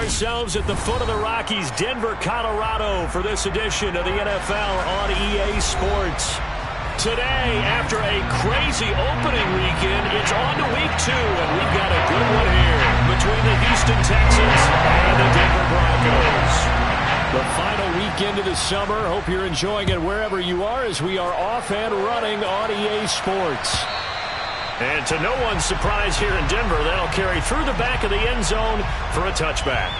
ourselves at the foot of the Rockies, Denver, Colorado, for this edition of the NFL on EA Sports. Today, after a crazy opening weekend, it's on to week 2, and we've got a good one here between the Houston Texans and the Denver Broncos. The final weekend of the summer. Hope you're enjoying it wherever you are as we are off and running on EA Sports. And to no one's surprise here in Denver, that'll carry through the back of the end zone for a touchback.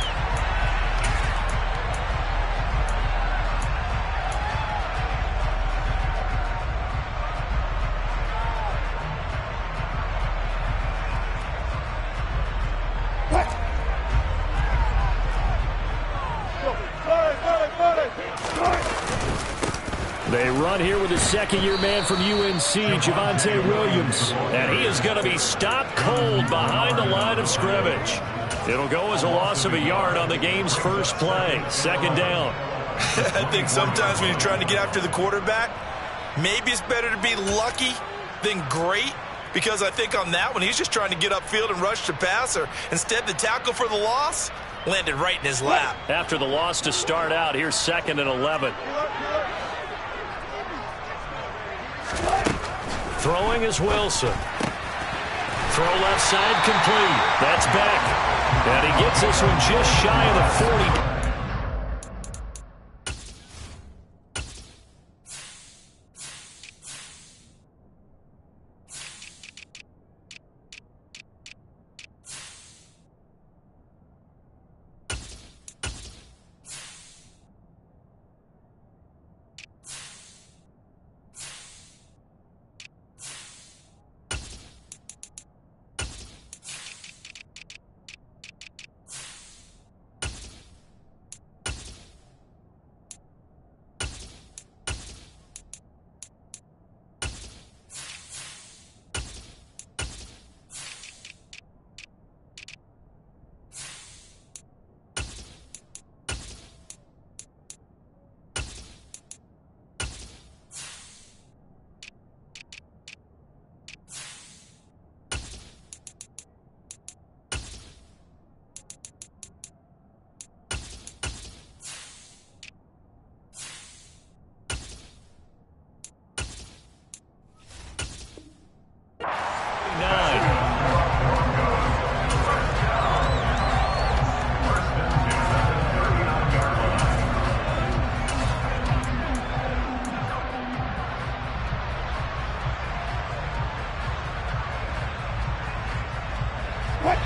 They run here with a second-year man from UNC, Javonte Williams. And he is going to be stopped cold behind the line of scrimmage. It'll go as a loss of a yard on the game's first play. Second down. I think sometimes when you're trying to get after the quarterback, maybe it's better to be lucky than great. Because I think on that one, he's just trying to get upfield and rush the passer. Instead, the tackle for the loss landed right in his lap. After the loss to start out, here's 2nd and 11. Throwing is Wilson. Throw left side complete. That's back. And he gets this one just shy of the 40.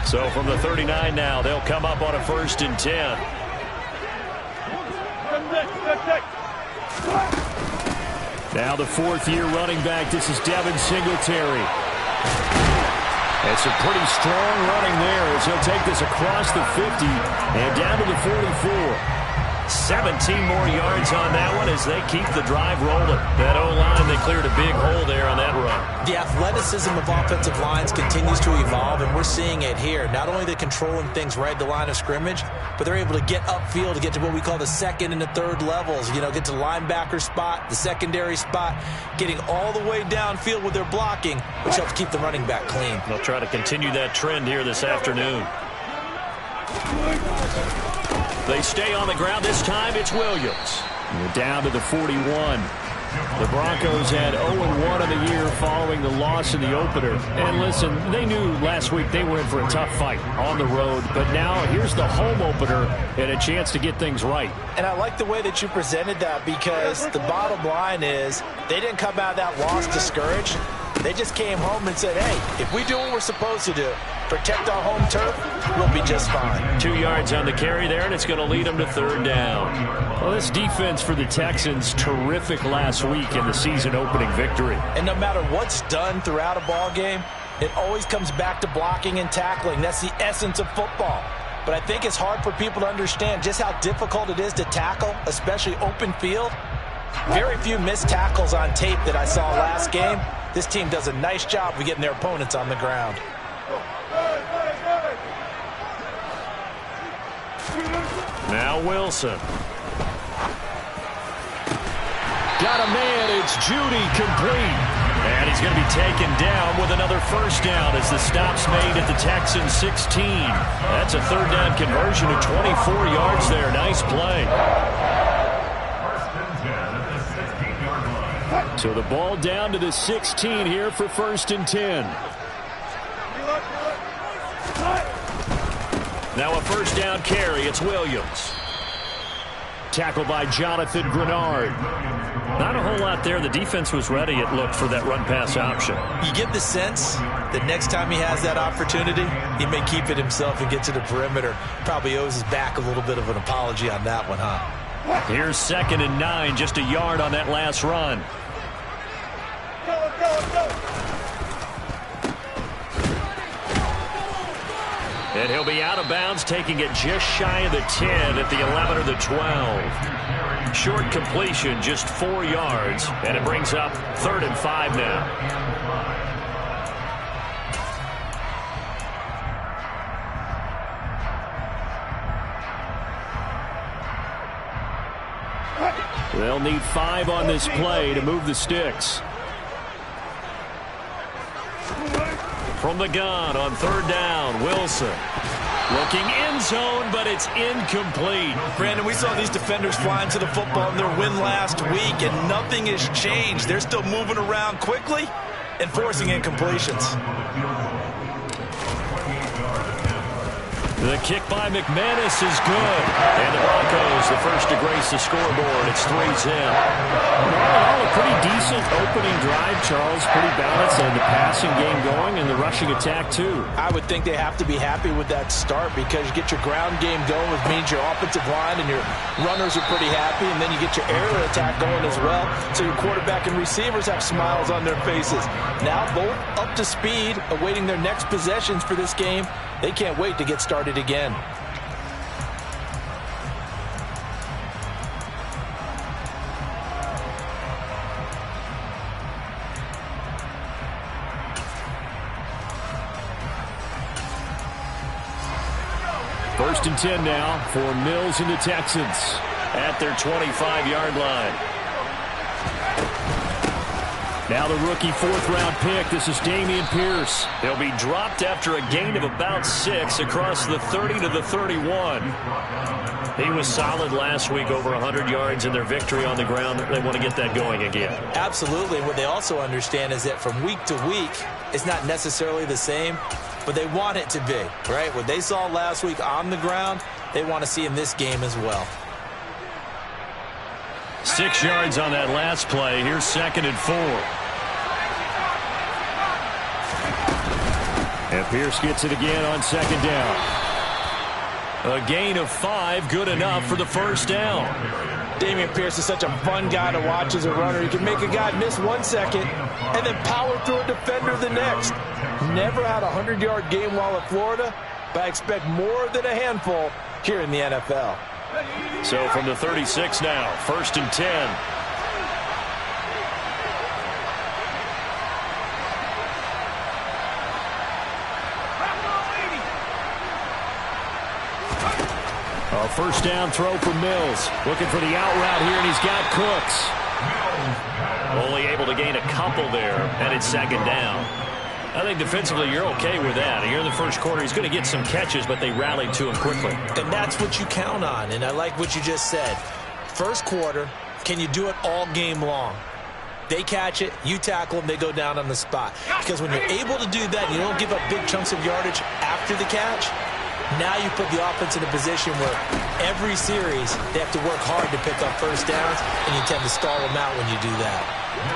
So from the 39 now, they'll come up on a 1st and 10. Now the 4th-year running back. This is Devin Singletary. It's a pretty strong running there as he'll take this across the 50 and down to the 44. 17 more yards on that one as they keep the drive rolling. That O-line, they cleared a big hole there on that run. The athleticism of offensive lines continues to evolve, and we're seeing it here. Not only they're controlling things right at the line of scrimmage, but they're able to get upfield to get to what we call the 2nd and the 3rd levels. You know, get to the linebacker spot, the secondary spot, getting all the way downfield with their blocking, which helps keep the running back clean. They'll try to continue that trend here this afternoon. They stay on the ground. This time it's Williams. We're down to the 41. The Broncos had 0-1 in the year following the loss in the opener. And listen, they knew last week they were in for a tough fight on the road. But now here's the home opener and a chance to get things right. And I like the way that you presented that, because the bottom line is they didn't come out of that loss discouraged. They just came home and said, hey, if we do what we're supposed to do, protect our home turf, we'll be just fine. 2 yards on the carry there, and it's going to lead them to 3rd down. Well, this defense for the Texans, terrific last week in the season-opening victory. And no matter what's done throughout a ball game, it always comes back to blocking and tackling. That's the essence of football. But I think it's hard for people to understand just how difficult it is to tackle, especially open field. Very few missed tackles on tape that I saw last game. This team does a nice job of getting their opponents on the ground. Now Wilson. Got a man. It's Judy complete. And he's going to be taken down with another first down as the stop's made at the Texans 16. That's a third down conversion of 24 yards there. Nice play. So the ball down to the 16 here for 1st and 10. Now a first down carry. It's Williams. Tackled by Jonathan Grenard. Not a whole lot there. The defense was ready, it looked, for that run-pass option. You get the sense that next time he has that opportunity, he may keep it himself and get to the perimeter. Probably owes his back a little bit of an apology on that one, huh? Here's 2nd and 9, just a yard on that last run. And he'll be out of bounds, taking it just shy of the 10 at the 11 or the 12. Short completion, just 4 yards, and it brings up 3rd and 5 now. They'll need 5 on this play to move the sticks. From the gun on 3rd down, Wilson. Looking end zone, but it's incomplete. Brandon, we saw these defenders flying to the football in their win last week, and nothing has changed. They're still moving around quickly and forcing incompletions. The kick by McManus is good. And the Broncos, the first to grace the scoreboard. It's 3-zip. Well, a pretty decent opening drive, Charles. Pretty balanced, and the passing game going and the rushing attack, too. I would think they have to be happy with that start because you get your ground game going, which means your offensive line and your runners are pretty happy, and then you get your aerial attack going as well, so your quarterback and receivers have smiles on their faces. Now both up to speed, awaiting their next possessions for this game. They can't wait to get started again. First and 10 now for Mills and the Texans at their 25-yard line. Now the rookie 4th-round pick. This is Dameon Pierce. He'll be dropped after a gain of about 6 across the 30 to the 31. He was solid last week, over 100 yards in their victory on the ground. They want to get that going again. Absolutely. What they also understand is that from week to week, it's not necessarily the same, but they want it to be, right? What they saw last week on the ground, they want to see in this game as well. 6 yards on that last play. Here's 2nd and 4. And Pierce gets it again on 2nd down. A gain of 5, good enough for the first down. Dameon Pierce is such a fun guy to watch as a runner. He can make a guy miss 1 second and then power through a defender the next. Never had a 100-yard game while at Florida, but I expect more than a handful here in the NFL. So from the 36 now, 1st and 10. A first down throw for Mills. Looking for the out route here, and he's got Cooks. Only able to gain a couple there, and it's 2nd down. I think defensively you're okay with that. Here in the first quarter, he's going to get some catches, but they rallied to him quickly. And that's what you count on, and I like what you just said. First quarter, can you do it all game long? They catch it, you tackle them, they go down on the spot. Because when you're able to do that, you don't give up big chunks of yardage after the catch. Now you put the offense in a position where every series they have to work hard to pick up first downs, and you tend to stall them out when you do that.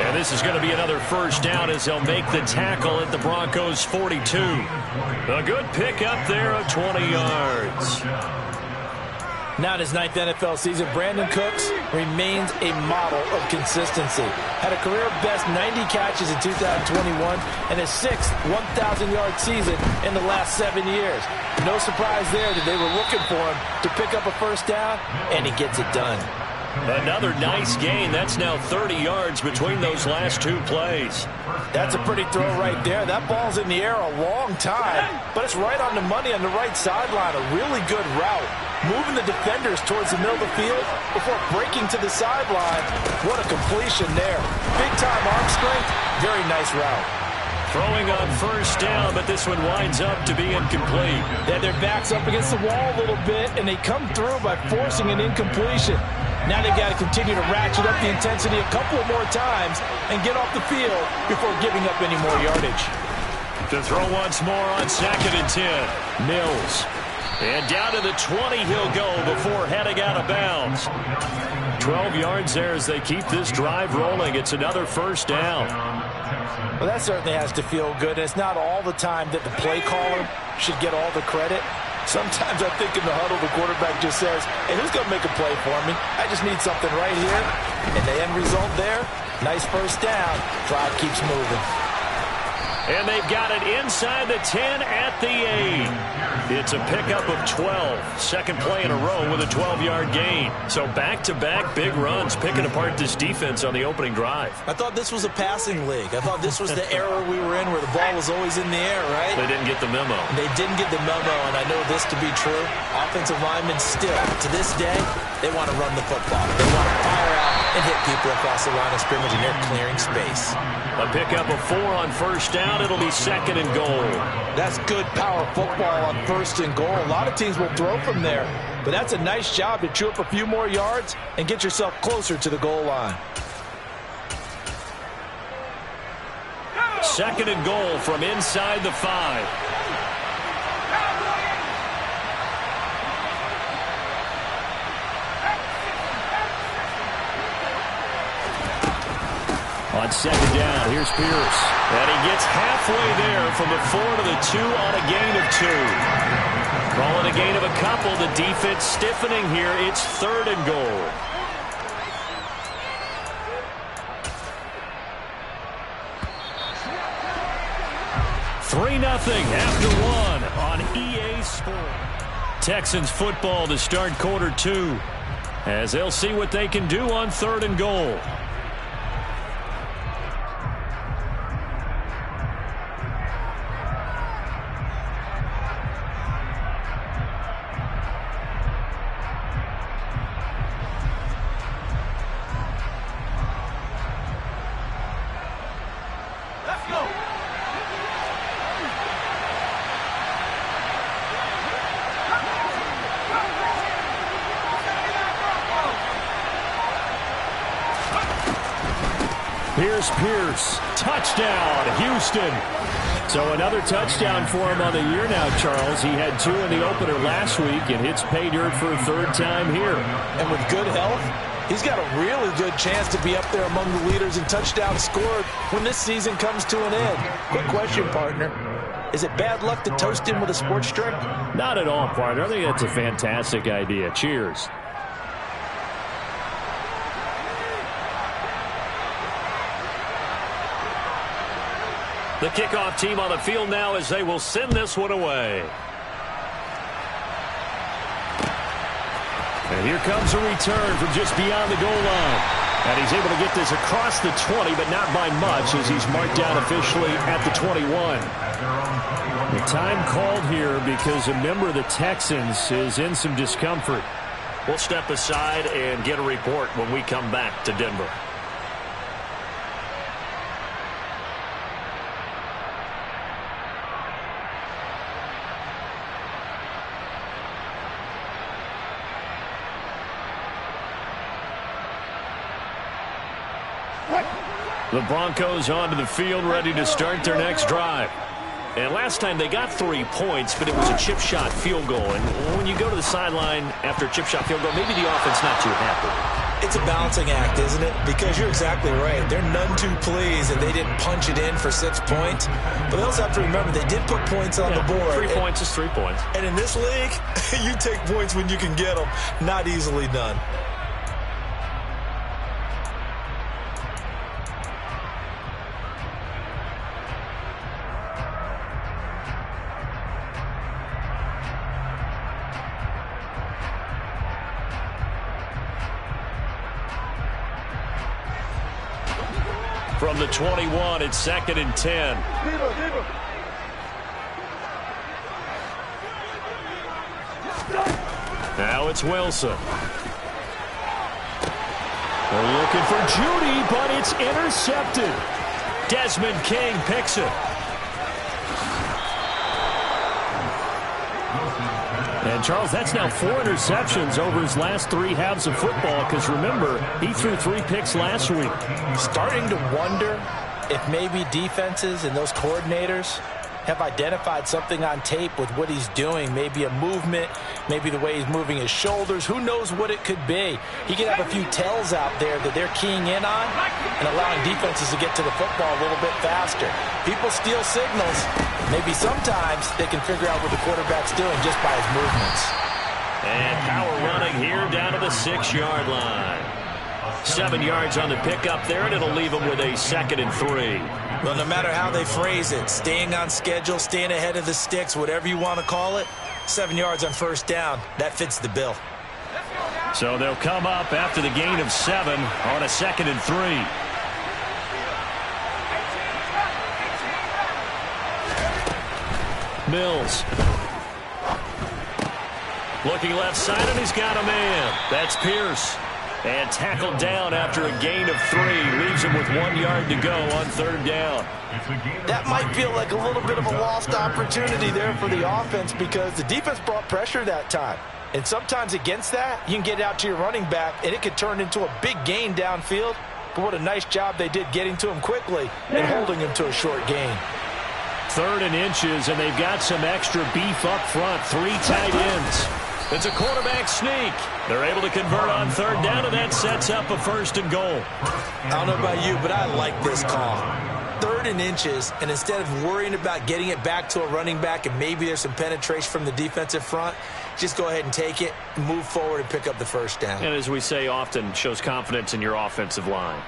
And this is going to be another first down as he'll make the tackle at the Broncos' 42. A good pickup there of 20 yards. Now in his 9th NFL season, Brandon Cooks remains a model of consistency. Had a career-best 90 catches in 2021 and his 6th 1,000-yard season in the last 7 years. No surprise there that they were looking for him to pick up a first down, and he gets it done. Another nice gain. That's now 30 yards between those last two plays. That's a pretty throw right there. That ball's in the air a long time, but it's right on the money on the right sideline. A really good route. Moving the defenders towards the middle of the field before breaking to the sideline. What a completion there. Big-time arm strength. Very nice route. Throwing on first down, but this one winds up to be incomplete. Yeah, their back's up against the wall a little bit, and they come through by forcing an incompletion. Now they've got to continue to ratchet up the intensity a couple of more times and get off the field before giving up any more yardage. To throw once more on 2nd and 10. Mills. And down to the 20 he'll go before heading out of bounds. 12 yards there as they keep this drive rolling. It's another first down. Well, that certainly has to feel good. And it's not all the time that the play caller should get all the credit. Sometimes I think in the huddle, the quarterback just says, hey, who's going to make a play for me? I just need something right here. And the end result there, nice first down. Drive keeps moving. And they've got it inside the 10 at the 8. It's a pickup of 12. Second play in a row with a 12-yard gain. So back-to-back big runs, picking apart this defense on the opening drive. I thought this was a passing league. I thought this was the era we were in where the ball was always in the air, right? They didn't get the memo. They didn't get the memo, and I know this to be true. Offensive linemen still, to this day, they want to run the football. They want to fire out and hit people across the line of scrimmage, and they're clearing space. A pickup of 4 on first down. It'll be 2nd and goal. That's good power football on 1st and goal. A lot of teams will throw from there, but that's a nice job to chew up a few more yards and get yourself closer to the goal line. 2nd and goal from inside the 5. On 2nd down, here's Pierce. And he gets halfway there from the 4 to the 2 on a gain of 2. Calling a gain of a couple. The defense stiffening here. It's 3rd and goal. (3-0) after 1 on EA Sports. Texans football to start quarter 2 as they'll see what they can do on 3rd and goal. Here's Pierce. Touchdown, Houston. So another touchdown for him on the year now, Charles. He had 2 in the opener last week and hits pay dirt for a 3rd time here. And with good health, he's got a really good chance to be up there among the leaders in touchdowns scored when this season comes to an end. Quick question, partner. Is it bad luck to toast him with a sports drink? Not at all, partner. I think that's a fantastic idea. Cheers. The kickoff team on the field now as they will send this one away. And here comes a return from just beyond the goal line. And he's able to get this across the 20, but not by much as he's marked down officially at the 21. The time called here because a member of the Texans is in some discomfort. We'll step aside and get a report when we come back to Denver. The Broncos onto the field, ready to start their next drive. And last time they got 3 points, but it was a chip shot field goal. And when you go to the sideline after a chip shot field goal, maybe the offense not too happy. It's a balancing act, isn't it? Because you're exactly right. They're none too pleased that they didn't punch it in for 6 points. But they also have to remember they did put points on the board. 3 points is 3 points. And in this league, you take points when you can get them. Not easily done. From the 21, it's 2nd and 10. Now it's Wilson. They're looking for Judy, but it's intercepted. Desmond King picks it. And, Charles, that's now 4 interceptions over his last 3 halves of football because, remember, he threw 3 picks last week. Starting to wonder if maybe defenses and those coordinators have identified something on tape with what he's doing. Maybe a movement, maybe the way he's moving his shoulders. Who knows what it could be? He could have a few tells out there that they're keying in on and allowing defenses to get to the football a little bit faster. People steal signals. Maybe sometimes they can figure out what the quarterback's doing just by his movements. And power running here down to the 6-yard line. 7 yards on the pickup there, and it'll leave them with a 2nd and 3. Well, no matter how they phrase it, staying on schedule, staying ahead of the sticks, whatever you want to call it, 7 yards on first down, that fits the bill. So they'll come up after the gain of 7 on a 2nd and 3. Mills. Looking left side, and he's got a man. That's Pierce. And tackled down after a gain of 3. Leaves him with 1 yard to go on 3rd down. That might feel like a little bit of a lost opportunity there for the offense because the defense brought pressure that time. And sometimes against that, you can get out to your running back, and it could turn into a big gain downfield. But what a nice job they did getting to him quickly and holding him to a short gain. 3rd and inches, and they've got some extra beef up front. 3 tight ends. It's a quarterback sneak. They're able to convert on 3rd down, and that sets up a 1st and goal. I don't know about you, but I like this call. 3rd and inches, and instead of worrying about getting it back to a running back and maybe there's some penetration from the defensive front, just go ahead and take it, move forward, and pick up the 1st down. And as we say often, shows confidence in your offensive line.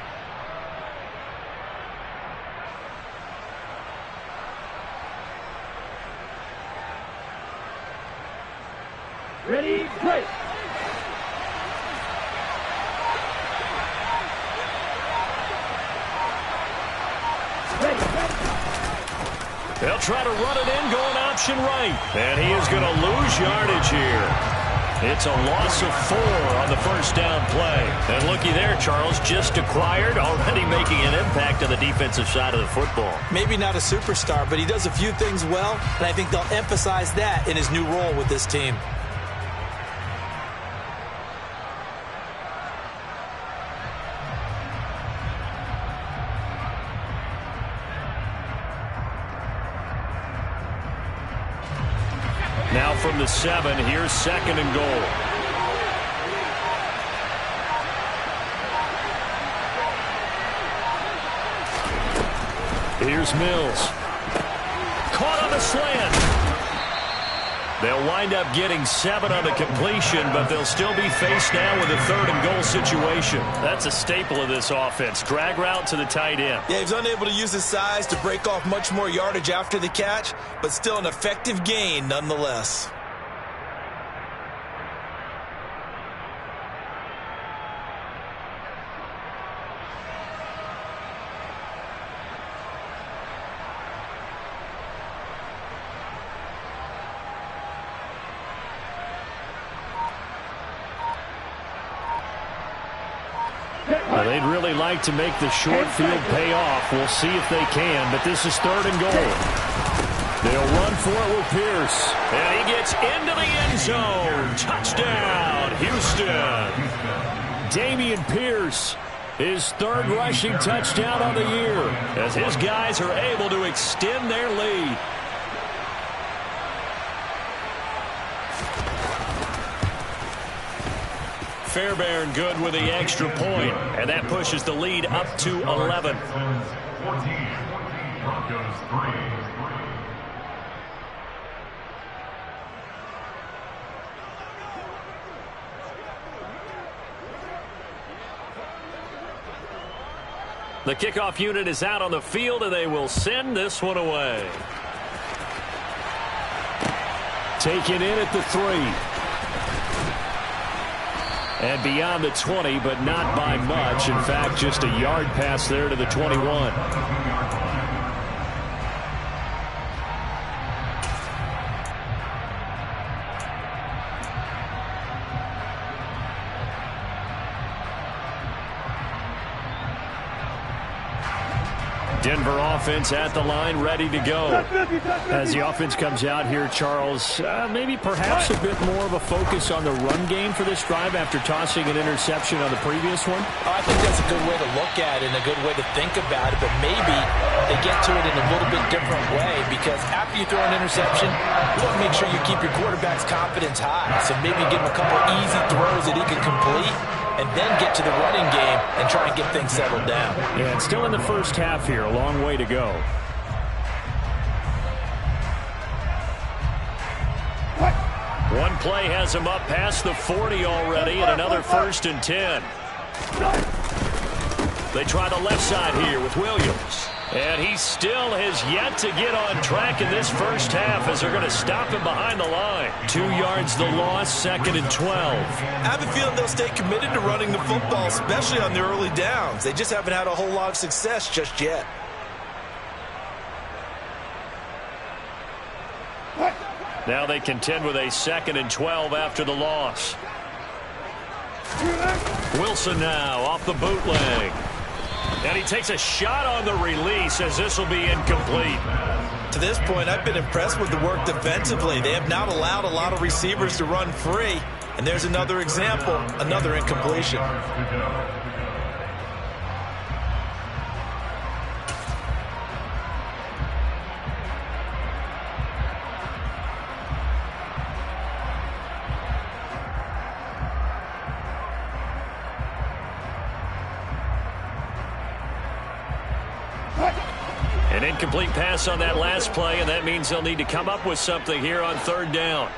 Ready, play. They'll try to run it in, going option right. And he is going to lose yardage here. It's a loss of 4 on the 1st down play. And looky there, Charles, just acquired, already making an impact on the defensive side of the football. Maybe not a superstar, but he does a few things well, and I think they'll emphasize that in his new role with this team. Now from the 7, here's 2nd and goal. Here's Mills. Caught on the slant. They'll wind up getting 7 on the completion, but they'll still be faced now with a 3rd and goal situation. That's a staple of this offense. Drag route to the tight end. Yeah, he's unable to use his size to break off much more yardage after the catch, but still an effective gain nonetheless. They'd really like to make the short field pay off. We'll see if they can, but this is 3rd and goal. They'll run for it with Pierce. And he gets into the end zone. Touchdown, Houston. Dameon Pierce, his 3rd rushing touchdown on the year, as his guys are able to extend their lead. Fairbairn good with the extra point, and that pushes the lead up to 11. 14, Broncos 3. The kickoff unit is out on the field, and they will send this one away. Taken in at the 3. And beyond the 20, but not by much. In fact, just a yard pass there to the 21. Denver offense at the line, ready to go. As the offense comes out here, Charles, maybe perhaps a bit more of a focus on the run game for this drive after tossing an interception on the previous one? I think that's a good way to look at it and a good way to think about it, but maybe they get to it in a little bit different way, because after you throw an interception, you want to make sure you keep your quarterback's confidence high. So maybe give him a couple easy throws that he can complete, and then get to the running game and try and get things settled down. Yeah, and still in the first half here, a long way to go. One play has him up past the 40 already, and another 1st and 10. They try the left side here with Williams. And he still has yet to get on track in this first half, as they're going to stop him behind the line. 2 yards the loss, 2nd and 12. I have a feeling they'll stay committed to running the football, especially on the early downs. They just haven't had a whole lot of success just yet. Now they contend with a 2nd and 12 after the loss. Wilson now off the bootleg. And he takes a shot on the release, as this will be incomplete. To this point, I've been impressed with the work defensively. They have not allowed a lot of receivers to run free. And there's another example, another incompletion. An incomplete pass on that last play, and that means they'll need to come up with something here on 3rd down.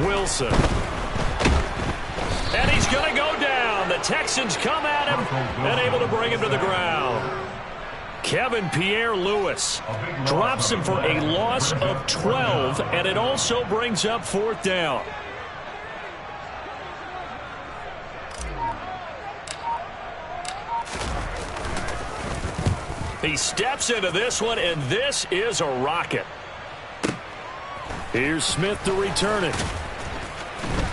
Wilson. And he's going to go down. The Texans come at him and able to bring him to the ground. Kevin Pierre-Louis drops him for a loss of 12, and it also brings up 4th down. He steps into this one, and this is a rocket. Here's Smith to return it.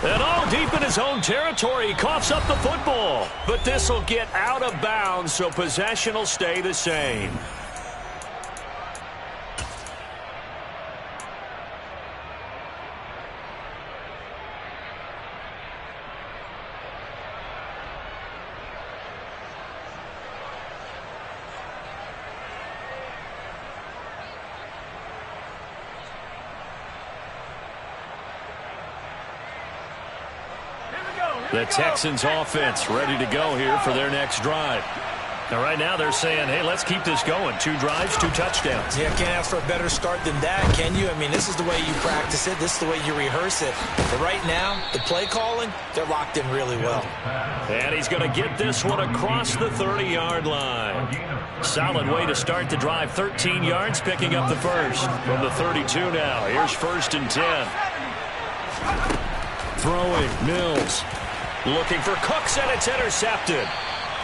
And all deep in his own territory, he coughs up the football. But this will get out of bounds, so possession will stay the same. The Texans offense ready to go here for their next drive. Now right now they're saying, hey, let's keep this going. 2 drives, 2 touchdowns. Yeah, can't ask for a better start than that, can you? I mean, this is the way you practice it. This is the way you rehearse it. But right now, the play calling, they're locked in really well. And he's going to get this one across the 30-yard line. Solid way to start the drive. 13 yards, picking up the first. From the 32 now, here's 1st and 10. Throwing, Mills. Looking for Cooks, and it's intercepted.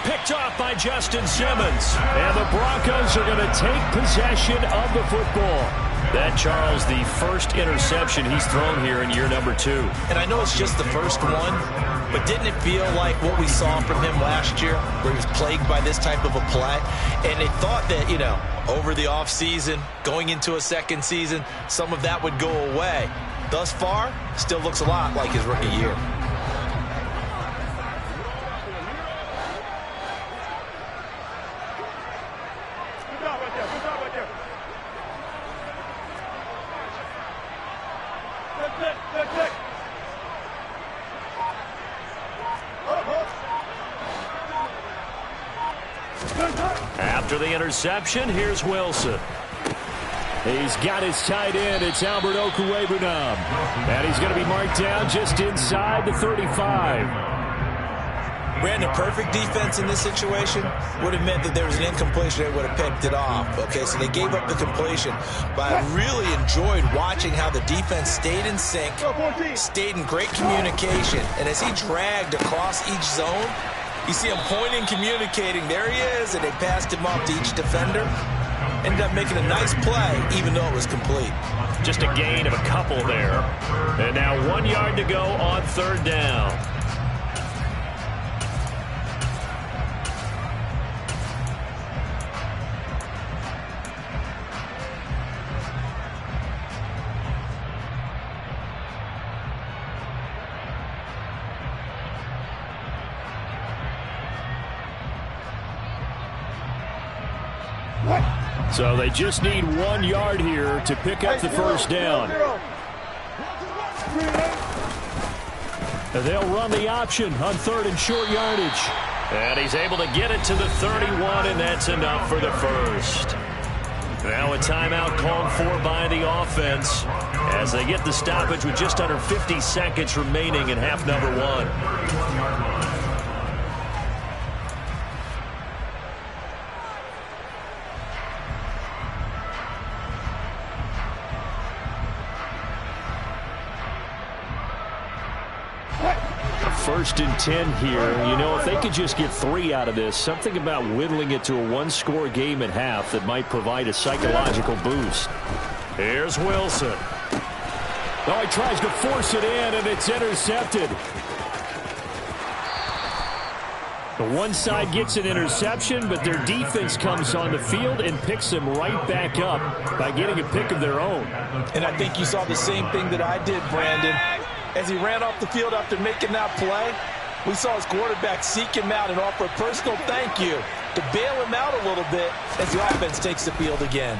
Picked off by Justin Simmons. And the Broncos are going to take possession of the football. That, Charles, the first interception he's thrown here in year number 2. And I know it's just the first one, but didn't it feel like what we saw from him last year, where he was plagued by this type of a play? And they thought that, you know, over the offseason, going into a second season, some of that would go away. Thus far, still looks a lot like his rookie year. After the interception, here's Wilson. He's got his tight end. It's Albert Okwuegbunam. And he's going to be marked down just inside the 35. Brandon, perfect defense in this situation would have meant that there was an incompletion. They would have picked it off. Okay, so they gave up the completion. But I really enjoyed watching how the defense stayed in sync, stayed in great communication. And as he dragged across each zone, you see him pointing, communicating. There he is, and they passed him off to each defender. Ended up making a nice play, even though it was complete. Just a gain of a couple there. And now 1 yard to go on third down. So they just need 1 yard here to pick up the first down. And they'll run the option on third and short yardage. And he's able to get it to the 31, and that's enough for the first. Now a timeout called for by the offense as they get the stoppage with just under 50 seconds remaining in half number 1. First and 10 here. You know, if they could just get 3 out of this, something about whittling it to a one-score game at half that might provide a psychological boost. Here's Wilson. Oh, he tries to force it in, and it's intercepted. The one side gets an interception, but their defense comes on the field and picks them right back up by getting a pick of their own. And I think you saw the same thing that I did, Brandon. As he ran off the field after making that play, we saw his quarterback seek him out and offer a personal thank you to bail him out a little bit as the offense takes the field again.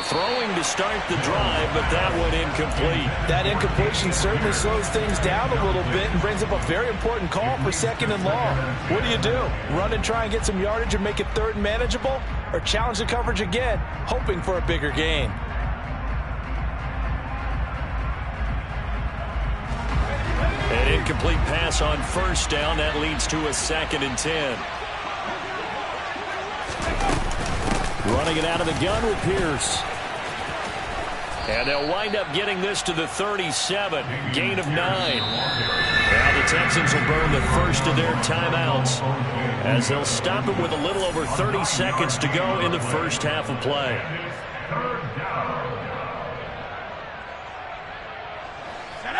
Throwing to start the drive, but that one incomplete. That incompletion certainly slows things down a little bit and brings up a very important call for second and long. What do? Run and try and get some yardage and make it third and manageable? Or challenge the coverage again, hoping for a bigger gain? An incomplete pass on first down. That leads to a 2nd and 10. Running it out of the gun with Pierce. And they'll wind up getting this to the 37. Gain of 9. Now the Texans will burn the first of their timeouts as they'll stop it with a little over 30 seconds to go in the first half of play.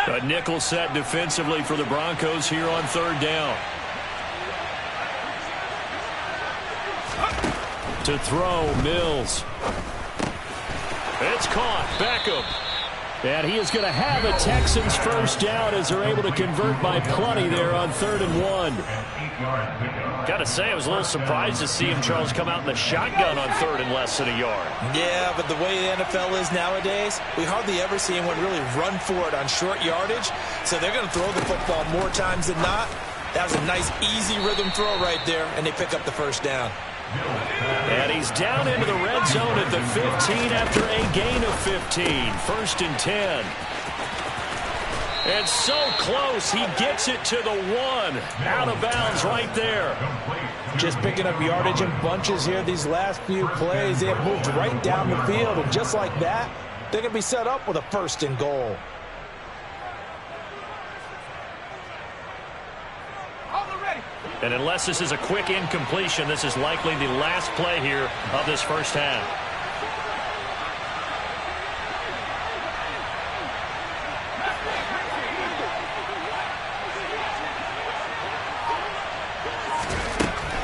A nickel set defensively for the Broncos here on third down. To throw, Mills. It's caught. Beckham. And he is going to have a Texans first down as they're able to convert by plenty there on 3rd and 1. Got to say, I was a little surprised to see him, Charles, come out in the shotgun on 3rd and less than a yard. Yeah, but the way the NFL is nowadays, we hardly ever see anyone really run for it on short yardage. So they're going to throw the football more times than not. That was a nice, easy rhythm throw right there, and they pick up the first down. And he's down into the red zone at the 15 after a gain of 15. 1st and 10. It's so close. He gets it to the 1. Out of bounds right there. Just picking up yardage in bunches here these last few plays. They have moved right down the field, and just like that, they're going to be set up with a 1st and goal. And unless this is a quick incompletion, this is likely the last play here of this first half.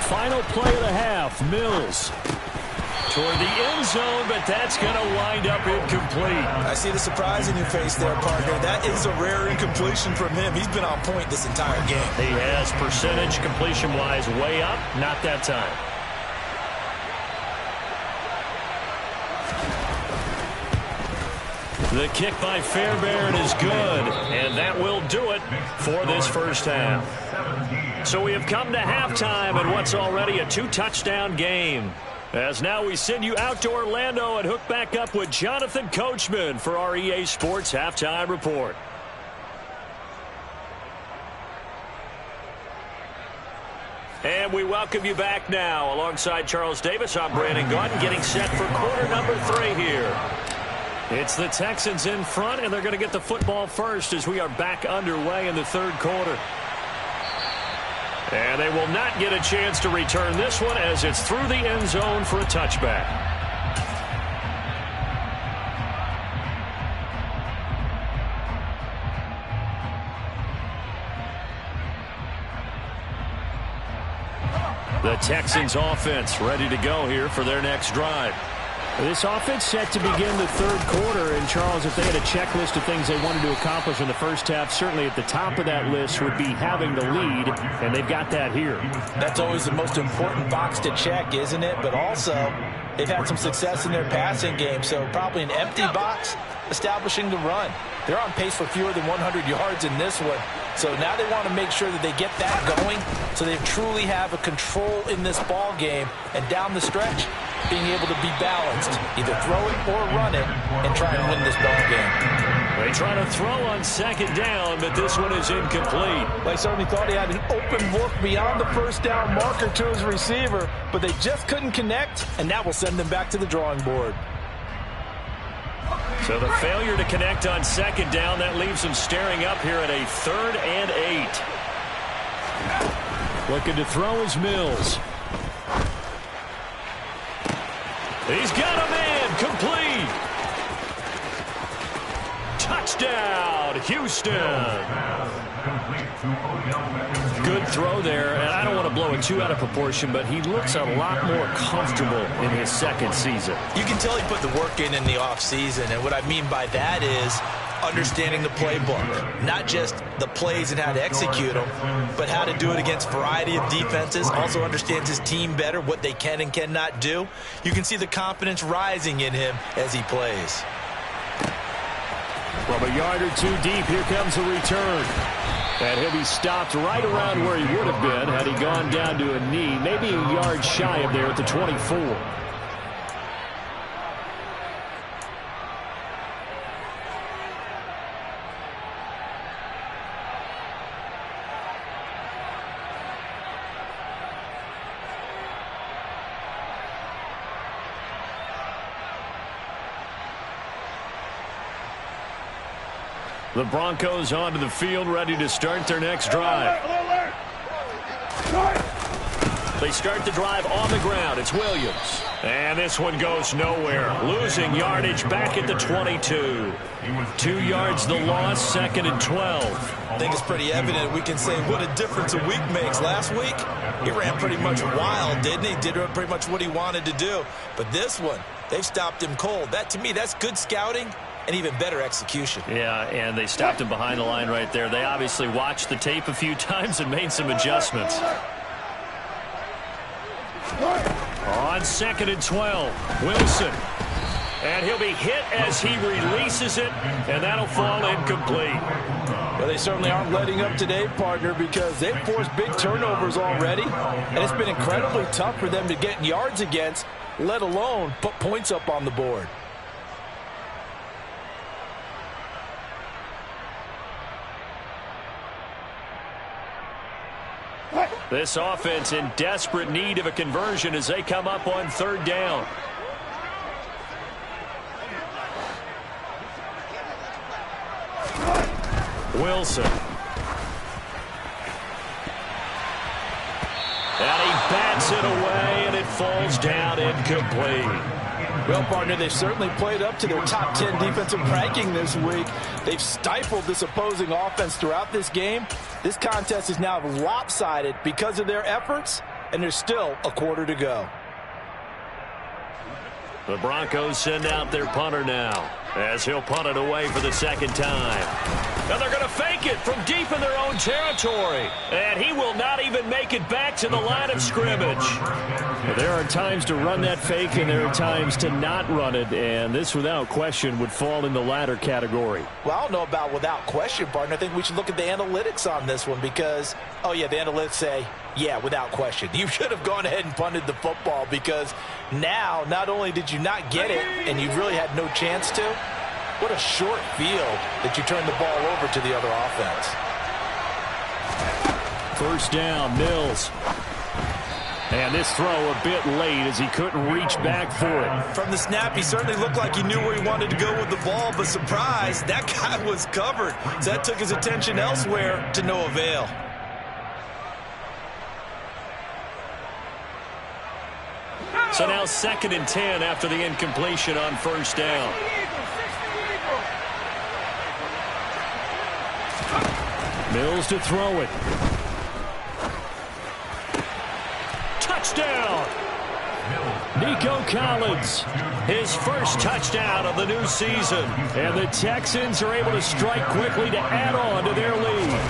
Final play of the half, Mills. Toward the end zone, but that's going to wind up incomplete. I see the surprise in your face there, partner. That is a rare incompletion from him. He's been on point this entire game. He has percentage completion-wise way up. Not that time. The kick by Fairbairn is good, and that will do it for this first half. So we have come to halftime in what's already a 2-touchdown game. As now we send you out to Orlando and hook back up with Jonathan Coachman for our EA Sports Halftime Report. And we welcome you back now. Alongside Charles Davis, I'm Brandon Gaudin, getting set for quarter number 3 here. It's the Texans in front, and they're going to get the football first as we are back underway in the third quarter. And they will not get a chance to return this one as it's through the end zone for a touchback. The Texans offense ready to go here for their next drive. This offense set to begin the third quarter. And, Charles, if they had a checklist of things they wanted to accomplish in the first half, certainly at the top of that list would be having the lead, and they've got that here. That's always the most important box to check, isn't it? But also, they've had some success in their passing game, so probably an empty box establishing the run. They're on pace for fewer than 100 yards in this one. So now they want to make sure that they get that going so they truly have a control in this ball game. And down the stretch, being able to be balanced, either throw it or run it, and try and win this ball game. They try to throw on second down, but this one is incomplete. They certainly thought he had an open look beyond the first down marker to his receiver, but they just couldn't connect, and that will send them back to the drawing board. So the failure to connect on second down, that leaves them staring up here at a 3rd and 8. Looking to throw is Mills. He's got a man, complete. Touchdown, Houston. Good throw there, and I don't want to blow it too out of proportion, but he looks a lot more comfortable in his second season. You can tell he put the work in the offseason, and what I mean by that is understanding the playbook. Not just the plays and how to execute them, but how to do it against a variety of defenses. Also understands his team better, what they can and cannot do. You can see the confidence rising in him as he plays. From a yard or two deep, here comes a return. And he'll be stopped right around where he would have been had he gone down to a knee, maybe a yard shy of there at the 24. The Broncos onto the field, ready to start their next drive. They start the drive on the ground. It's Williams. And this one goes nowhere. Losing yardage back at the 22. 2 yards the loss, 2nd and 12. I think it's pretty evident we can say what a difference a week makes. Last week, he ran pretty much wild, didn't he? Did pretty much what he wanted to do. But this one, they've stopped him cold. That, to me, that's good scouting and even better execution. Yeah, and they stopped him behind the line right there. They obviously watched the tape a few times and made some adjustments. On 2nd and 12, Wilson. And he'll be hit as he releases it, and that'll fall incomplete. Well, they certainly aren't letting up today, partner, because they've forced big turnovers already, and it's been incredibly tough for them to get yards against, let alone put points up on the board. This offense in desperate need of a conversion as they come up on 3rd down. Wilson. And he bats it away, and it falls down incomplete. Well, partner, they've certainly played up to their top 10 defensive ranking this week. They've stifled this opposing offense throughout this game. This contest is now lopsided because of their efforts, and there's still a quarter to go. The Broncos send out their punter now as he'll punt it away for the 2nd time. And they're going to fake it from deep in their own territory. And he will not even make it back to the line of scrimmage. There are times to run that fake, and there are times to not run it. And this, without question, would fall in the latter category. Well, I don't know about without question, partner. I think we should look at the analytics on this one because, oh, yeah, the analytics say, yeah, without question. You should have gone ahead and punted the football because now not only did you not get it and you really had no chance to, what a short field that you turned the ball over to the other offense. 1st down, Mills. And this throw a bit late as he couldn't reach back for it. From the snap, he certainly looked like he knew where he wanted to go with the ball, but surprise, that guy was covered. So that took his attention elsewhere to no avail. So now 2nd and 10 after the incompletion on first down. Mills to throw it. Touchdown! Nico Collins, his first touchdown of the new season. And the Texans are able to strike quickly to add on to their lead.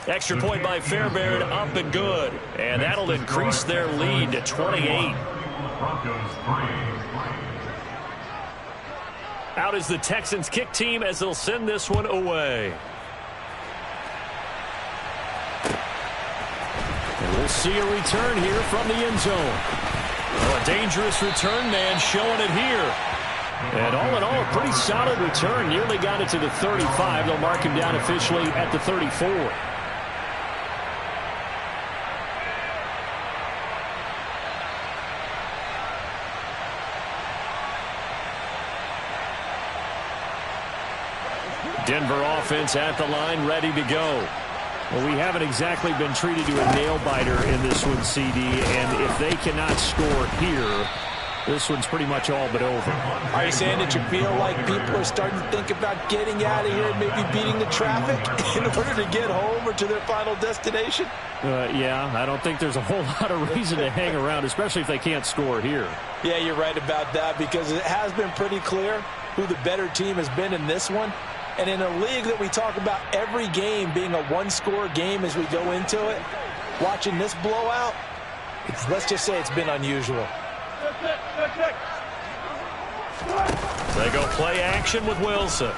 Extra point by Fairbairn, up and good. And that'll increase their lead to 28. Out is the Texans kick team as they'll send this one away. And we'll see a return here from the end zone. Oh, a dangerous return man showing it here. And all in all, a pretty solid return. Nearly got it to the 35. They'll mark him down officially at the 34. Denver offense at the line, ready to go. Well, we haven't exactly been treated to a nail-biter in this one, CD, and if they cannot score here, this one's pretty much all but over. Are you saying that you feel like people are starting to think about getting out of here and maybe beating the traffic in order to get home or to their final destination? Yeah, I don't think there's a whole lot of reason to hang around, especially if they can't score here. Yeah, you're right about that, because it has been pretty clear who the better team has been in this one. And in a league that we talk about every game being a one-score game as we go into it, watching this blowout, let's just say it's been unusual. They go play action with Wilson.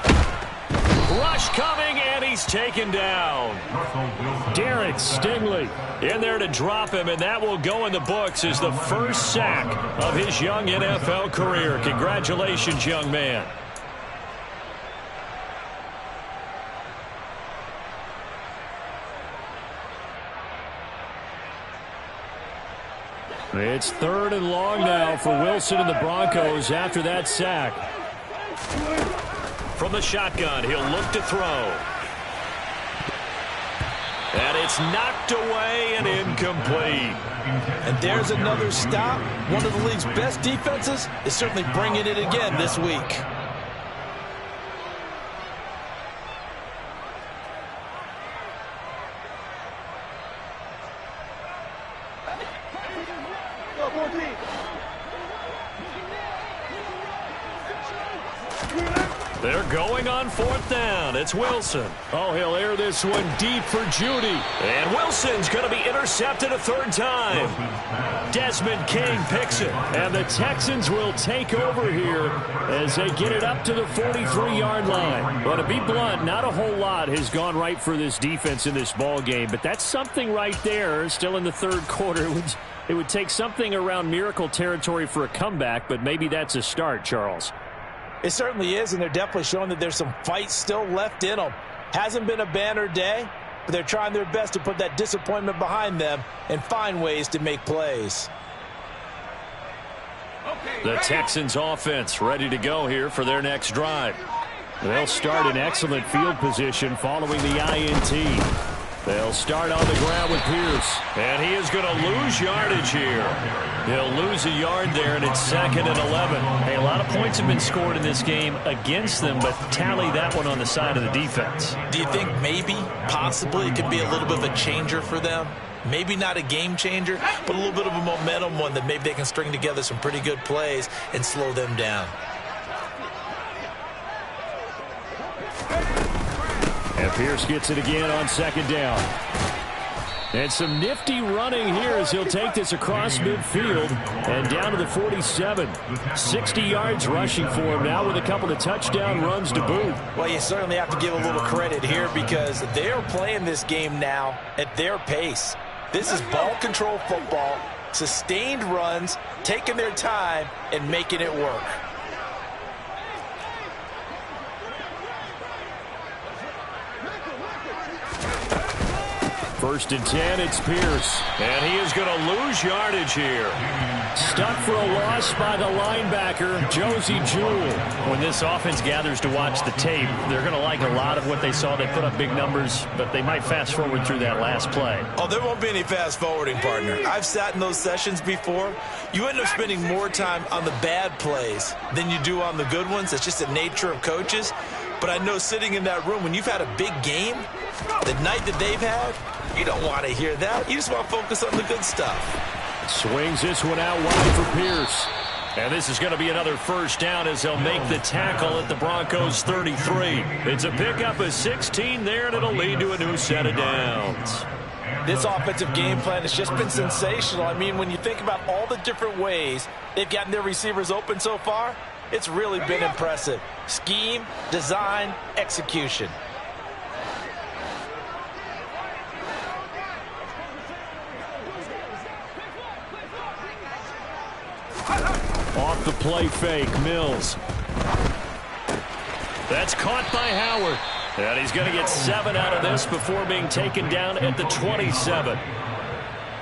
Rush coming, and he's taken down. Derek Stingley in there to drop him, and that will go in the books as the first sack of his young NFL career. Congratulations, young man. It's 3rd and long now for Wilson and the Broncos after that sack. From the shotgun, he'll look to throw. And it's knocked away and incomplete. And there's another stop. One of the league's best defenses is certainly bringing it again this week. They're going on 4th down. It's Wilson. Oh, he'll air this one deep for Judy. And Wilson's going to be intercepted a 3rd time. Desmond King picks it. And the Texans will take over here as they get it up to the 43-yard line. But to be blunt, not a whole lot has gone right for this defense in this ball game. But that's something right there. Still in the 3rd quarter. It would take something around miracle territory for a comeback, but maybe that's a start, Charles. It certainly is, and they're definitely showing that there's some fight still left in them. Hasn't been a banner day, but they're trying their best to put that disappointment behind them and find ways to make plays. The Texans offense ready to go here for their next drive. They'll start in excellent field position following the INT. They'll start on the ground with Pierce. And he is going to lose yardage here. He'll lose a yard there, and it's 2nd and 11. Hey, a lot of points have been scored in this game against them, but tally that one on the side of the defense. Do you think maybe, possibly, it could be a little bit of a changer for them? Maybe not a game changer, but a little bit of a momentum one that maybe they can string together some pretty good plays and slow them down. And Pierce gets it again on 2nd down. And some nifty running here as he'll take this across midfield and down to the 47. 60 yards rushing for him now with a couple of touchdown runs to boot. Well, you certainly have to give a little credit here because they're playing this game now at their pace. This is ball control football, sustained runs, taking their time and making it work. First and 10, it's Pierce. And he is going to lose yardage here. Stuck for a loss by the linebacker, Josey Jewell. When this offense gathers to watch the tape, they're going to like a lot of what they saw. They put up big numbers, but they might fast forward through that last play. Oh, there won't be any fast forwarding, partner. I've sat in those sessions before. You end up spending more time on the bad plays than you do on the good ones. It's just the nature of coaches. But I know sitting in that room, when you've had a big game, the night that they've had, you don't want to hear that. You just want to focus on the good stuff. Swings this one out wide for Pierce. And this is going to be another first down as they'll make the tackle at the Broncos 33. It's a pickup of 16 there, and it'll lead to a new set of downs. This offensive game plan has just been sensational. I mean, when you think about all the different ways they've gotten their receivers open so far, it's really been impressive. Scheme, design, execution. Off the play fake, Mills. That's caught by Howard. And he's going to get 7 out of this before being taken down at the 27.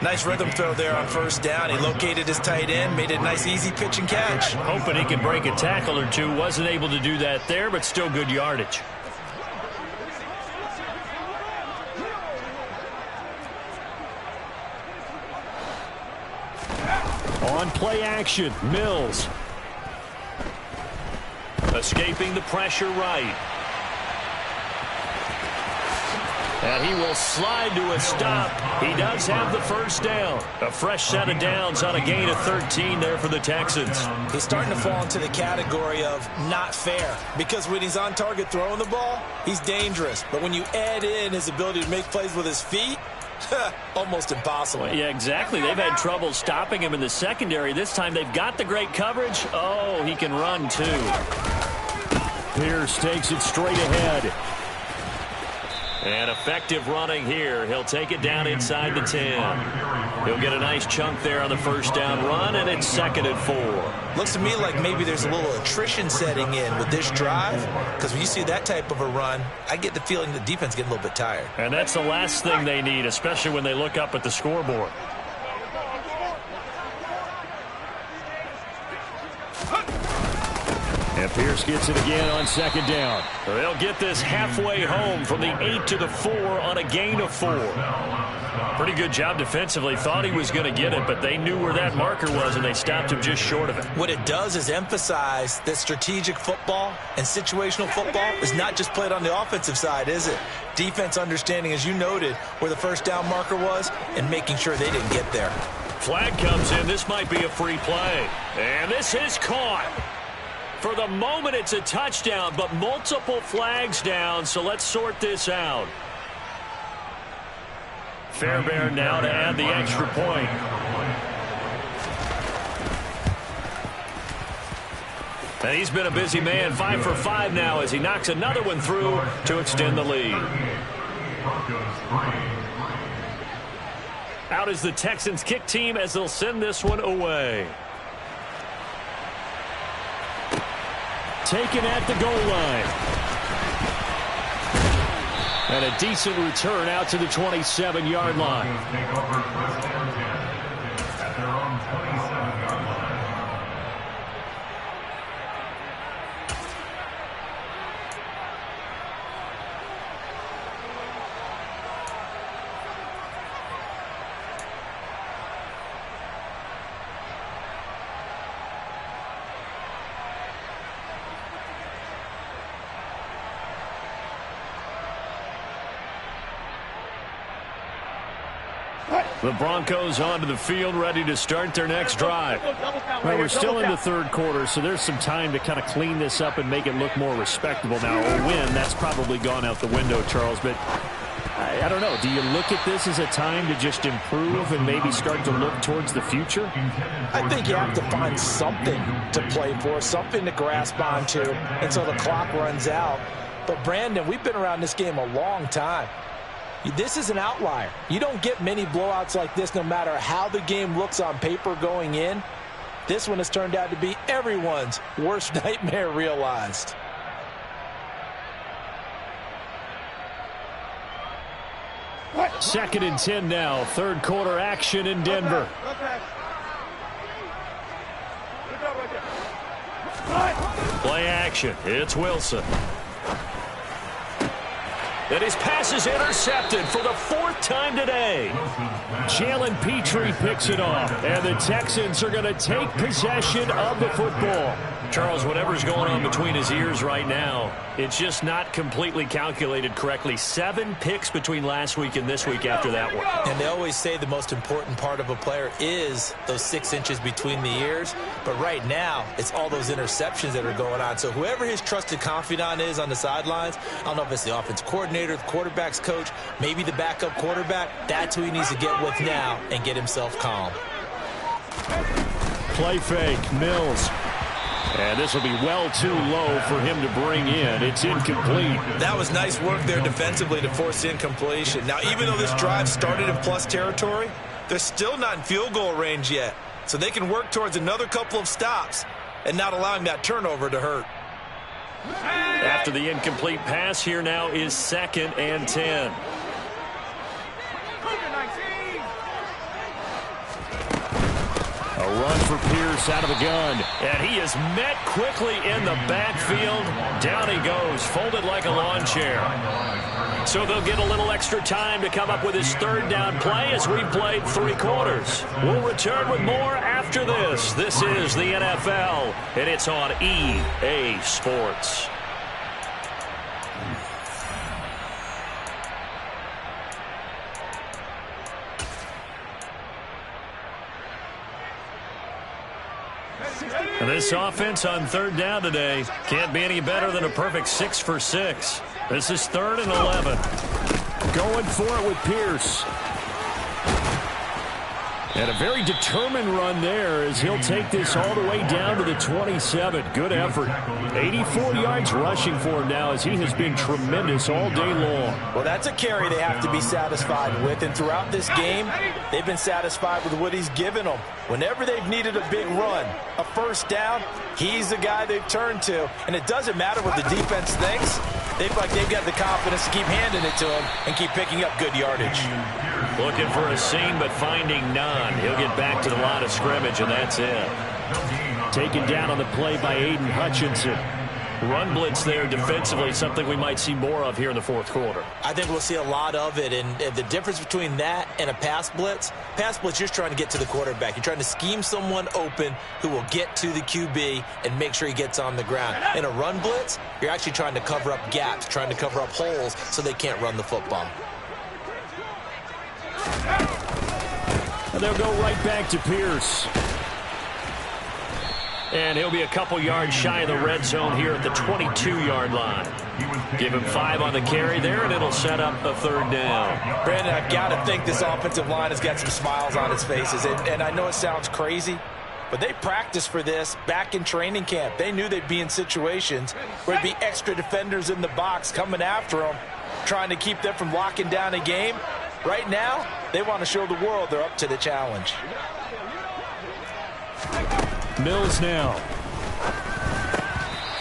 Nice rhythm throw there on first down. He located his tight end, made it a nice easy pitch and catch. Hoping he can break a tackle or two. Wasn't able to do that there, but still good yardage. On play action, Mills. Escaping the pressure right. And he will slide to a stop. He does have the first down. A fresh set of downs on a gain of 13 there for the Texans. He's starting to fall into the category of not fair, because when he's on target throwing the ball, he's dangerous. But when you add in his ability to make plays with his feet, almost impossible. Well, yeah, exactly. They've had trouble stopping him in the secondary. This time they've got the great coverage. Oh, he can run too. Pierce takes it straight ahead. And effective running here. He'll take it down inside the 10. He'll get a nice chunk there on the first down run, and it's 2nd and 4. Looks to me like maybe there's a little attrition setting in with this drive, because when you see that type of a run, I get the feeling the defense getting a little bit tired. And that's the last thing they need, especially when they look up at the scoreboard. And Pierce gets it again on 2nd down. They'll get this halfway home from the 8 to the 4 on a gain of 4. Pretty good job defensively. Thought he was going to get it, but they knew where that marker was, and they stopped him just short of it. What it does is emphasize that strategic football and situational football is not just played on the offensive side, is it? Defense understanding, as you noted, where the first down marker was and making sure they didn't get there. Flag comes in. This might be a free play. And this is caught. For the moment, it's a touchdown, but multiple flags down, so let's sort this out. Fairbairn now to add the extra point. And he's been a busy man, 5 for 5 now as he knocks another one through to extend the lead. Out is the Texans kick team as they'll send this one away. Taken at the goal line. And a decent return out to the 27-yard line. The Broncos onto the field, ready to start their next drive. Well, we're still in the 3rd quarter, so there's some time to kind of clean this up and make it look more respectable. Now, a win, that's probably gone out the window, Charles, but I don't know. Do you look at this as a time to just improve and maybe start to look towards the future? I think you have to find something to play for, something to grasp onto until the clock runs out. But, Brandon, we've been around this game a long time. This is an outlier. You don't get many blowouts like this no matter how the game looks on paper going in. This one has turned out to be everyone's worst nightmare realized. Second and 10 now. Third quarter action in Denver. Play action. It's Wilson. And his pass is intercepted for the 4th time today. Jalen Petrie picks it off, and the Texans are going to take possession of the football. Charles, whatever's going on between his ears right now, it's just not completely calculated correctly. 7 picks between last week and this week after that one. And they always say the most important part of a player is those 6 inches between the ears. But right now, it's all those interceptions that are going on. So whoever his trusted confidant is on the sidelines, I don't know if it's the offense coordinator, the quarterback's coach, maybe the backup quarterback, that's who he needs to get with now and get himself calm. Play fake, Mills. And this will be well too low for him to bring in. It's incomplete. That was nice work there defensively to force incompletion. Now, even though this drive started in plus territory, they're still not in field goal range yet. So they can work towards another couple of stops and not allowing that turnover to hurt. After the incomplete pass, here now is 2nd and 10. A run for Pierce out of the gun. And he is met quickly in the backfield. Down he goes, folded like a lawn chair. So they'll get a little extra time to come up with his 3rd down play as we played 3 quarters. We'll return with more after this. This is the NFL, and it's on EA Sports. And this offense on 3rd down today can't be any better than a perfect 6 for 6. This is 3rd and 11. Going for it with Pierce. And a very determined run there as he'll take this all the way down to the 27. Good effort. 84 yards rushing for him now as he has been tremendous all day long. Well, that's a carry they have to be satisfied with. And throughout this game, they've been satisfied with what he's given them. Whenever they've needed a big run, a 1st down, he's the guy they've turned to. And it doesn't matter what the defense thinks. They feel like they've got the confidence to keep handing it to him and keep picking up good yardage. Looking for a seam, but finding none. He'll get back to the line of scrimmage, and that's it. Taken down on the play by Aiden Hutchinson. Run blitz there defensively, something we might see more of here in the 4th quarter. I think we'll see a lot of it, and the difference between that and a pass blitz, you're just trying to get to the quarterback. You're trying to scheme someone open who will get to the QB and make sure he gets on the ground. In a run blitz, you're actually trying to cover up gaps, trying to cover up holes so they can't run the football. And they'll go right back to Pierce. And he'll be a couple yards shy of the red zone here at the 22-yard line. Give him 5 on the carry there, and it'll set up a 3rd down. Brandon, I've got to think this offensive line has got some smiles on its faces. And I know it sounds crazy, but they practiced for this back in training camp. They knew they'd be in situations where there'd be extra defenders in the box coming after them, trying to keep them from locking down a game. Right now, they want to show the world they're up to the challenge. Mills now.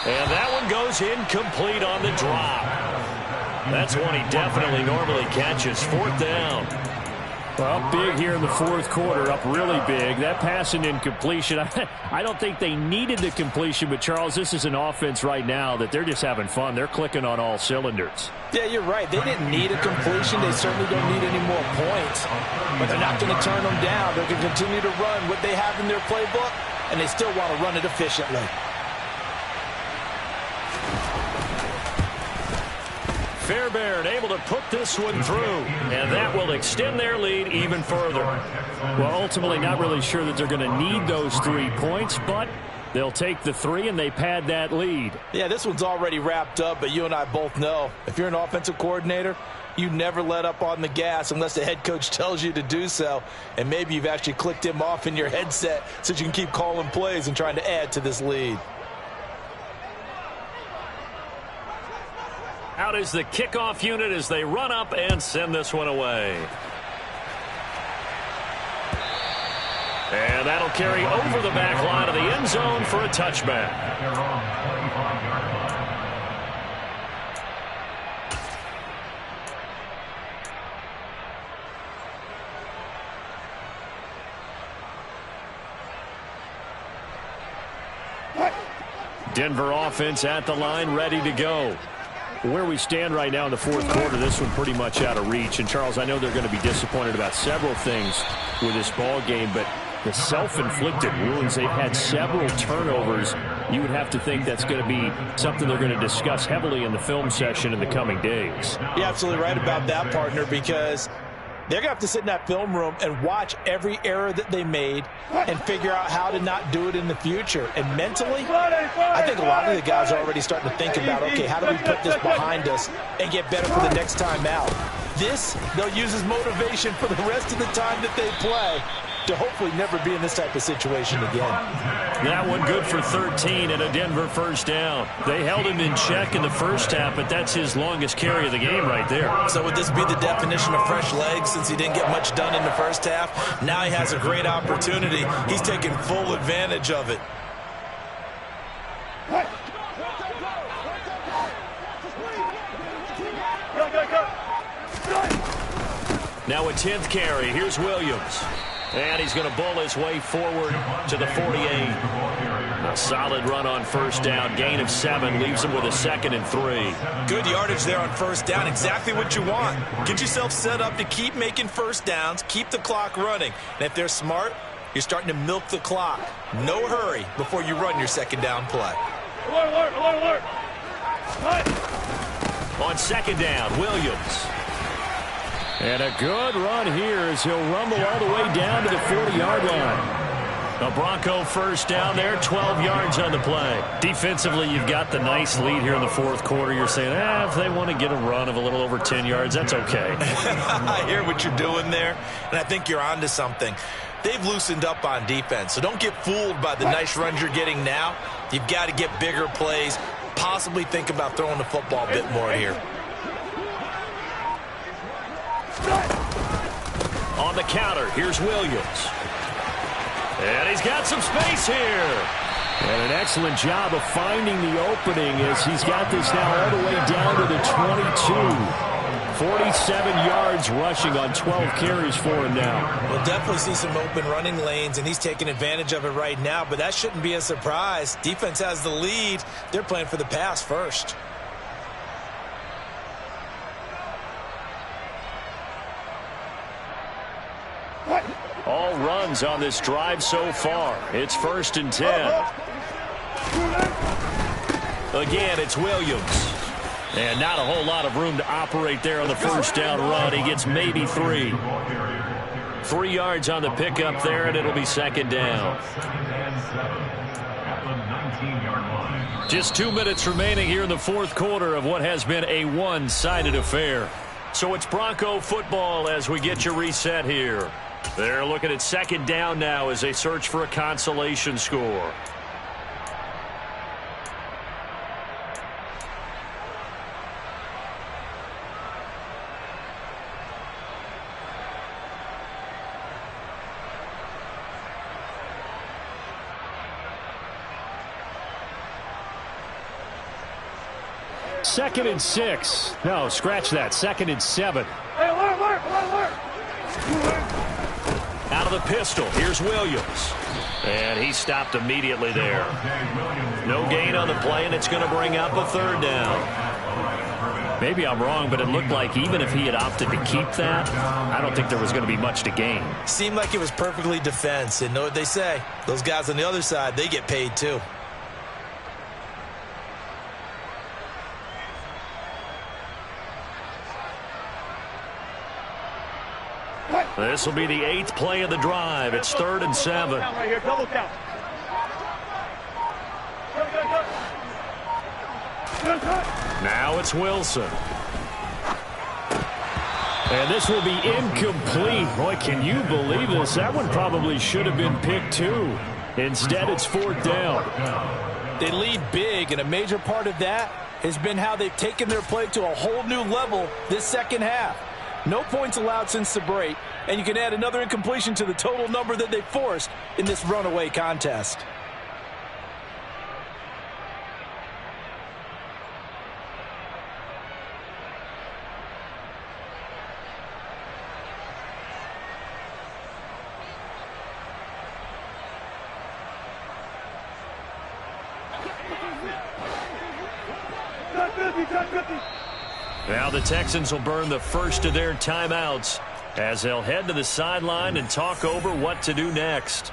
And that one goes incomplete on the drop. That's one he definitely normally catches. 4th down. Well, up big here in the 4th quarter, up really big. That pass and incompletion, I don't think they needed the completion, but Charles, this is an offense right now that they're just having fun. They're clicking on all cylinders. Yeah, you're right. They didn't need a completion. They certainly don't need any more points, but they're not going to turn them down. They're going to continue to run what they have in their playbook, and they still want to run it efficiently. Fairbairn able to put this one through, and that will extend their lead even further. Well, ultimately not really sure that they're going to need those 3 points, but they'll take the 3 and they pad that lead. Yeah, this one's already wrapped up, but you and I both know if you're an offensive coordinator, you never let up on the gas unless the head coach tells you to do so. And maybe you've actually clicked him off in your headset so you can keep calling plays and trying to add to this lead. Out is the kickoff unit as they run up and send this one away. And that'll carry over the back line of the end zone for a touchback. Denver offense at the line, ready to go. Where we stand right now in the fourth quarter, this one pretty much out of reach. And, Charles, I know they're going to be disappointed about several things with this ball game, but the self-inflicted wounds, they've had several turnovers. You would have to think that's going to be something they're going to discuss heavily in the film session in the coming days. You're absolutely right about that, partner, because they're going to have to sit in that film room and watch every error that they made and figure out how to not do it in the future. And mentally, I think a lot of the guys are already starting to think about, okay, how do we put this behind us and get better for the next time out? This, they'll use as motivation for the rest of the time that they play to hopefully never be in this type of situation again. That one good for 13 and a Denver first down. They held him in check in the first half, but that's his longest carry of the game right there. So would this be the definition of fresh legs since he didn't get much done in the first half? Now he has a great opportunity. He's taking full advantage of it. Now a 10th carry. Here's Williams. And he's going to bull his way forward to the 48. A solid run on first down. Gain of 7 leaves him with a 2nd and 3. Good yardage there on first down. Exactly what you want. Get yourself set up to keep making first downs. Keep the clock running. And if they're smart, you're starting to milk the clock. No hurry before you run your second down play. Alert, alert, alert. On second down, Williams. And a good run here as he'll rumble all the way down to the 40-yard line. A Bronco first down there, 12 yards on the play. Defensively, you've got the nice lead here in the fourth quarter. You're saying, if they want to get a run of a little over 10 yards, that's okay. I hear what you're doing there, and I think you're onto something. They've loosened up on defense, so don't get fooled by the nice runs you're getting now. You've got to get bigger plays, possibly think about throwing the football a bit more here. On the counter, here's Williams. And he's got some space here. And an excellent job of finding the opening as he's got this now all the way down to the 22. 47 yards rushing on 12 carries for him now. We'll definitely see some open running lanes, and he's taking advantage of it right now, but that shouldn't be a surprise. Defense has the lead. They're playing for the pass first. All runs on this drive so far. It's 1st and 10. Again, it's Williams. And not a whole lot of room to operate there on the first down run. He gets maybe 3. 3 yards on the pickup there, and it'll be second down. Just 2 minutes remaining here in the fourth quarter of what has been a one-sided affair. So it's Bronco football as we get you reset here. They're looking at second down now as they search for a consolation score. Second and 6. No, scratch that. 2nd and 7. Hey, alert, alert, alert. Out of the pistol, here's Williams. And he stopped immediately there. No gain on the play, and it's going to bring up a 3rd down. Maybe I'm wrong, but it looked like even if he had opted to keep that, I don't think there was going to be much to gain. Seemed like it was perfectly defense, and know what they say. Those guys on the other side, they get paid too. This will be the 8th play of the drive. It's 3rd and 7. Right here, double count. Now it's Wilson. And this will be incomplete. Boy, can you believe this? That one probably should have been picked too. Instead, it's 4th down. They lead big, and a major part of that has been how they've taken their play to a whole new level this second half. No points allowed since the break, and you can add another incompletion to the total number that they forced in this runaway contest. Now the Texans will burn the first of their timeouts as they'll head to the sideline and talk over what to do next.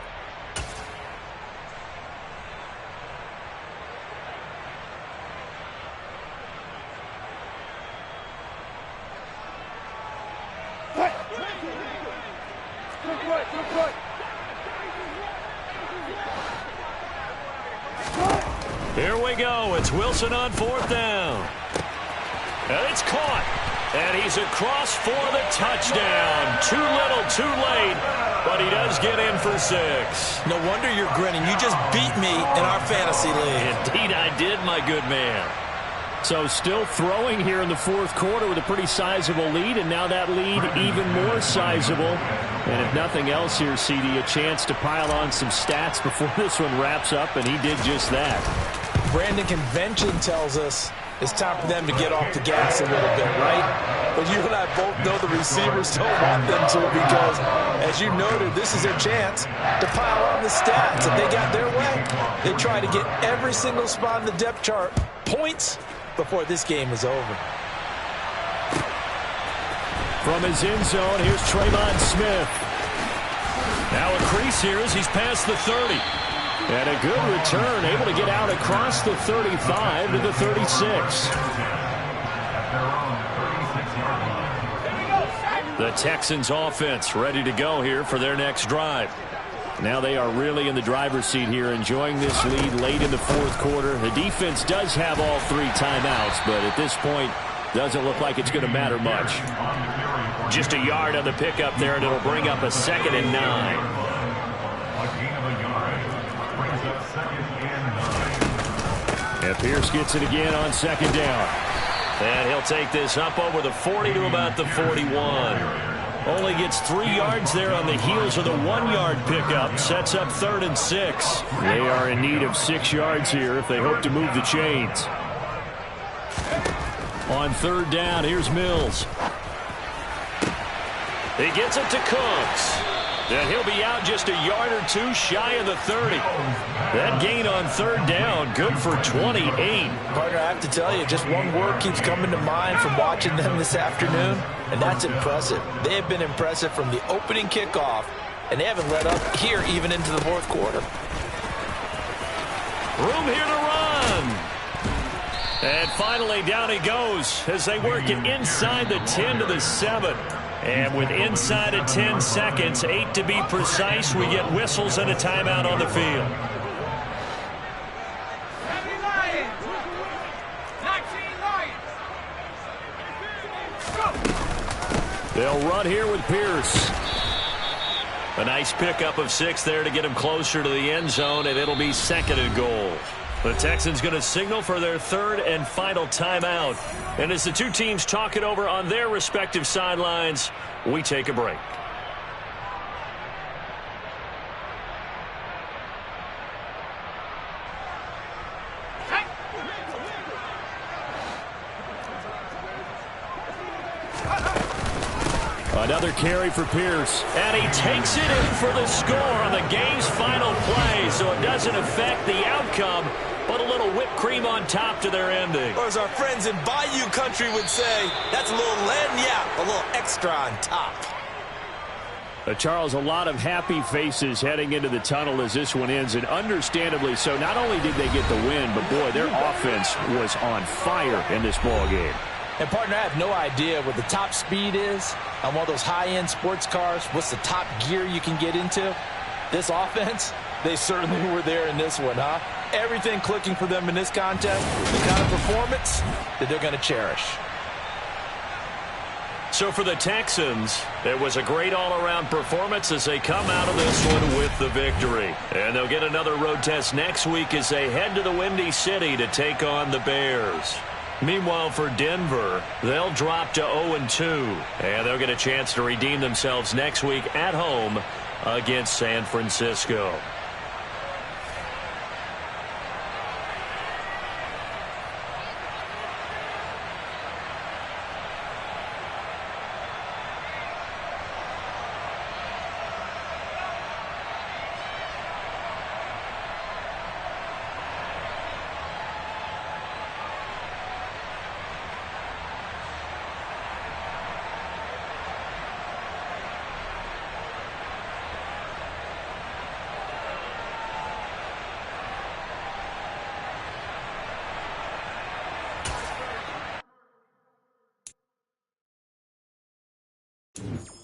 Here we go. It's Wilson on fourth down. And it's caught. And he's across for the touchdown. Too little, too late. But he does get in for 6. No wonder you're grinning. You just beat me in our fantasy league. Indeed I did, my good man. So still throwing here in the fourth quarter with a pretty sizable lead, and now that lead even more sizable. And if nothing else here, CD, a chance to pile on some stats before this one wraps up, and he did just that. Brandon, convention tells us it's time for them to get off the gas a little bit, right? But you and I both know the receivers don't want them to, because, as you noted, this is their chance to pile on the stats. If they got their way, they try to get every single spot in the depth chart points before this game is over. From his end zone, here's Trayvon Smith. Now a crease here as he's past the 30. And a good return, able to get out across the 35 to the 36. The Texans offense ready to go here for their next drive. Now they are really in the driver's seat here, enjoying this lead late in the fourth quarter. The defense does have all 3 timeouts, but at this point, doesn't look like it's going to matter much. Just a yard on the pickup there, and it'll bring up a 2nd and 9. And Pierce gets it again on 2nd down. And he'll take this up over the 40 to about the 41. Only gets 3 yards there on the heels of the 1-yard pickup. Sets up 3rd and 6. They are in need of 6 yards here if they hope to move the chains. On 3rd down, here's Mills. He gets it to Cooks. And he'll be out just a yard or 2 shy of the 30. That gain on 3rd down, good for 28. Partner, I have to tell you, just one word keeps coming to mind from watching them this afternoon, and that's impressive. They have been impressive from the opening kickoff, and they haven't let up here even into the fourth quarter. Room here to run. And finally down he goes as they work it inside the 10 to the 7. And with inside of 10 seconds, 8 to be precise, we get whistles and a timeout on the field. They'll run here with Pierce. A nice pickup of 6 there to get him closer to the end zone, and it'll be 2nd and goal. The Texans going to signal for their 3rd and final timeout. And as the two teams talk it over on their respective sidelines, we take a break. Another carry for Pierce. And he takes it in for the score on the game's final play, so it doesn't affect the outcome, but a little whipped cream on top to their ending. Or as our friends in Bayou Country would say, that's a little lagniappe, a little extra on top. Charles, a lot of happy faces heading into the tunnel as this one ends, and understandably so. Not only did they get the win, but boy, their offense was on fire in this ball game. And, partner, I have no idea what the top speed is on one of those high-end sports cars. What's the top gear you can get into? This offense, they certainly were there in this one, huh? Everything clicking for them in this contest, the kind of performance that they're going to cherish. So for the Texans, it was a great all-around performance as they come out of this one with the victory. And they'll get another road test next week as they head to the Windy City to take on the Bears. Meanwhile, for Denver, they'll drop to 0-2, and they'll get a chance to redeem themselves next week at home against San Francisco. it.